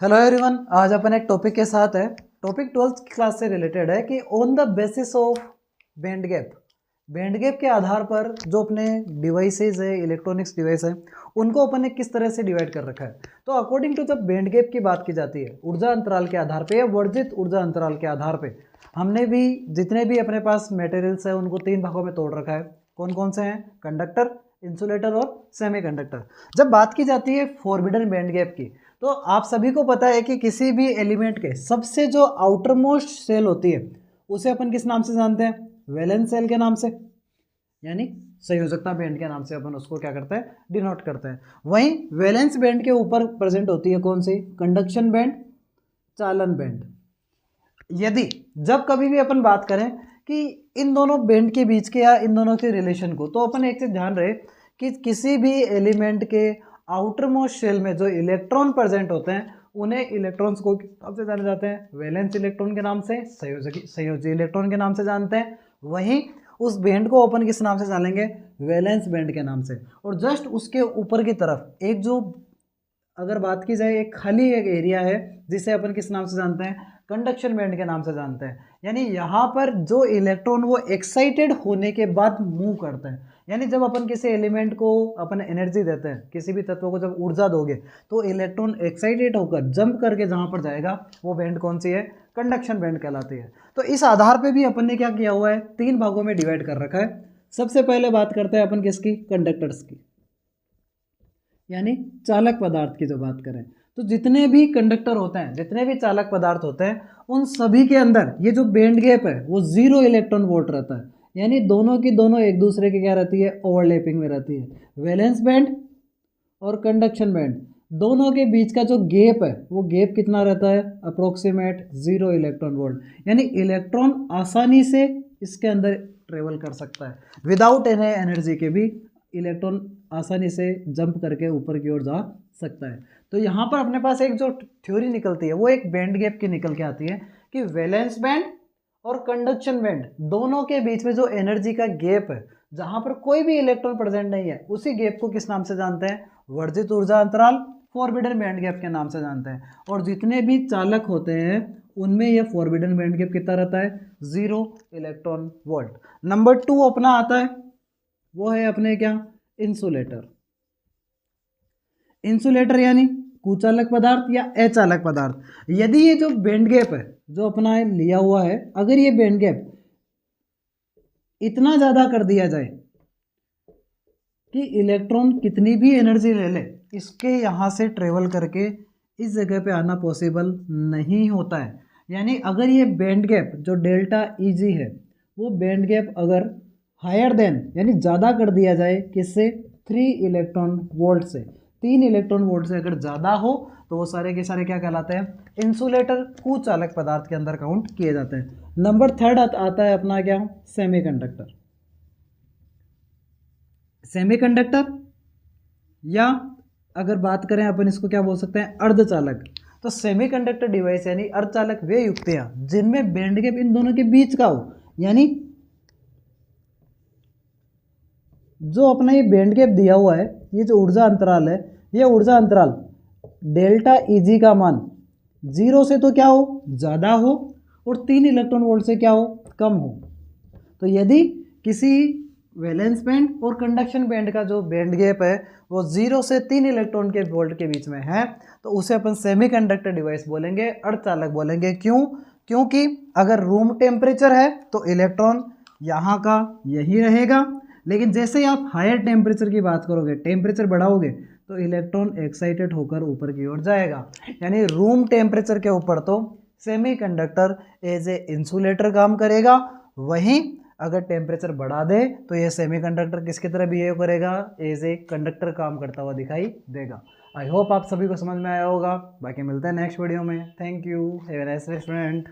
Hello everyone, आज अपन एक topic के साथ है। टॉपिक 12th क्लास से रिलेटेड है कि on the basis of band gap के आधार पर जो अपने डिवाइसेस है, इलेक्ट्रॉनिक्स डिवाइस है, उनको अपन ने किस तरह से डिवाइड कर रखा है। तो अकॉर्डिंग टू जब बैंड गैप की बात की जाती है ऊर्जा अंतराल के आधार पे या वर्जित ऊर्जा अंतराल के आधार पे, हमने भी जितने भी अपने पास मटेरियल्स है उनको 3 भागों में तोड़ रखा है। कौन कौन से हैं? कंडक्टर, इंसुलेटर और सेमीकंडक्टर। जब बात की जाती है फॉरबिडन बैंड गैप की, तो आप सभी को पता है कि किसी भी एलिमेंट के सबसे जो आउटर मोस्ट सेल होती है उसे अपन किस नाम से जानते हैं? वैलेंस सेल के नाम से, यानी संयोजकता बैंड के नाम से अपन उसको क्या करते हैं? डिनोट करते हैं। वहीं वैलेंस बैंड के ऊपर प्रेजेंट होती है कौन सी? कंडक्शन बैंड, चालन बैंड। यदि जब कभी भी अपन बात करें कि इन दोनों बैंड के बीच के या इन दोनों के रिलेशन को, तो अपन एक चीज ध्यान रहे कि किसी भी एलिमेंट के आउटर मोस्ट शेल में जो इलेक्ट्रॉन प्रेजेंट होते हैं उन्हें इलेक्ट्रॉन्स को कब से जाने जाते हैं? वैलेंस इलेक्ट्रॉन के नाम से, संयोजी इलेक्ट्रॉन के नाम से जानते हैं। वहीं उस बैंड को अपन किस नाम से जानेंगे? वैलेंस बैंड के नाम से। और जस्ट उसके ऊपर की तरफ एक जो, अगर बात की जाए, एक खाली एक एरिया है जिसे अपन किस नाम से जानते हैं? कंडक्शन बैंड के नाम से जानते हैं। यानी यहाँ पर जो इलेक्ट्रॉन वो एक्साइटेड होने के बाद मूव करते हैं। यानी जब अपन किसी एलिमेंट को अपन एनर्जी देते हैं, किसी भी तत्व को जब ऊर्जा दोगे, तो इलेक्ट्रॉन एक्साइटेड होकर जंप करके जहाँ पर जाएगा वो बैंड कौन सी है? कंडक्शन बैंड कहलाती है। तो इस आधार पे भी अपन ने क्या किया हुआ है? 3 भागों में डिवाइड कर रखा है। सबसे पहले बात करते हैं अपन किसकी? कंडक्टर्स की, यानी चालक पदार्थ की। जो बात करें तो जितने भी कंडक्टर होते हैं, जितने भी चालक पदार्थ होते हैं, उन सभी के अंदर ये जो बैंड गैप है वो 0 इलेक्ट्रॉन वोल्ट रहता है। यानी दोनों की दोनों एक दूसरे की क्या रहती है? ओवरलैपिंग में रहती है। वैलेंस बैंड और कंडक्शन बैंड दोनों के बीच का जो गैप है वो गैप कितना रहता है? Approximate 0 electron volt. यानी इलेक्ट्रॉन आसानी से इसके अंदर ट्रेवल कर सकता है। विदाउट एनी एनर्जी के भी इलेक्ट्रॉन आसानी से जंप करके ऊपर की ओर जा सकता है। तो यहाँ पर अपने पास एक जो थ्योरी निकलती है वो एक बैंड गैप की निकल के आती है कि वैलेंस बैंड और कंडक्शन बैंड दोनों के बीच में जो एनर्जी का गैप है, जहाँ पर कोई भी इलेक्ट्रॉन प्रेजेंट नहीं है, उसी गैप को किस नाम से जानते हैं? वर्जित ऊर्जा अंतराल, फॉरबिडन बैंड गैप के नाम से जानते हैं। और जितने भी चालक होते हैं उनमें यह फॉरबिडन बैंड गैप कितना रहता है? 0 इलेक्ट्रॉन वोल्ट। नंबर 2 अपना आता है, वो है अपने क्या? इंसुलेटर। इंसुलेटर यानी कुचालक पदार्थ या अचालक पदार्थ। यदि ये जो बैंड गैप है जो अपना लिया हुआ है, अगर ये बैंड गैप इतना ज़्यादा कर दिया जाए कि इलेक्ट्रॉन कितनी भी एनर्जी ले ले, इसके यहाँ से ट्रेवल करके इस जगह पे आना पॉसिबल नहीं होता है। यानी अगर ये बैंड गैप जो डेल्टा Eg है, वो बैंड गैप अगर हायर देन यानी ज़्यादा कर दिया जाए, किससे? 3 इलेक्ट्रॉन वोल्ट से। 3 इलेक्ट्रॉन वोल्ट से अगर ज़्यादा हो तो वो सारे के सारे क्या कहलाते हैं? इंसुलेटर, कुचालक पदार्थ के अंदर काउंट किए जाते हैं। नंबर 3 आता है अपना क्या? सेमीकंडक्टर। सेमीकंडक्टर, या अगर बात करें अपन इसको क्या बोल सकते हैं? अर्धचालक। तो सेमीकंडक्टर डिवाइस यानी अर्धचालक वे युक्तियां जिनमें बैंड गैप इन दोनों के बीच का हो। यानी जो अपना ये बैंड गैप दिया हुआ है, ये जो ऊर्जा अंतराल है, ये ऊर्जा अंतराल डेल्टा Eg का मान 0 से तो क्या हो? ज़्यादा हो, और 3 इलेक्ट्रॉन वोल्ट से क्या हो? कम हो। तो यदि किसी वैलेंस बैंड और कंडक्शन बैंड का जो बैंड गैप है वो 0 से 3 इलेक्ट्रॉन के वोल्ट के बीच में है, तो उसे अपन सेमीकंडक्टर डिवाइस बोलेंगे, अर्धचालक बोलेंगे। क्यों? क्योंकि अगर रूम टेम्परेचर है तो इलेक्ट्रॉन यहाँ का यही रहेगा, लेकिन जैसे ही आप हायर टेम्परेचर की बात करोगे, टेम्परेचर बढ़ाओगे, तो इलेक्ट्रॉन एक्साइटेड होकर ऊपर की ओर जाएगा। यानी रूम टेम्परेचर के ऊपर तो सेमीकंडक्टर एज ए इंसुलेटर काम करेगा, वहीं अगर टेम्परेचर बढ़ा दे तो ये सेमीकंडक्टर किसकी तरह बिहेव करेगा? एज ए कंडक्टर काम करता हुआ दिखाई देगा। आई होप आप सभी को समझ में आया होगा। बाकी मिलते हैं नेक्स्ट वीडियो में। Thank you, have a nice day student.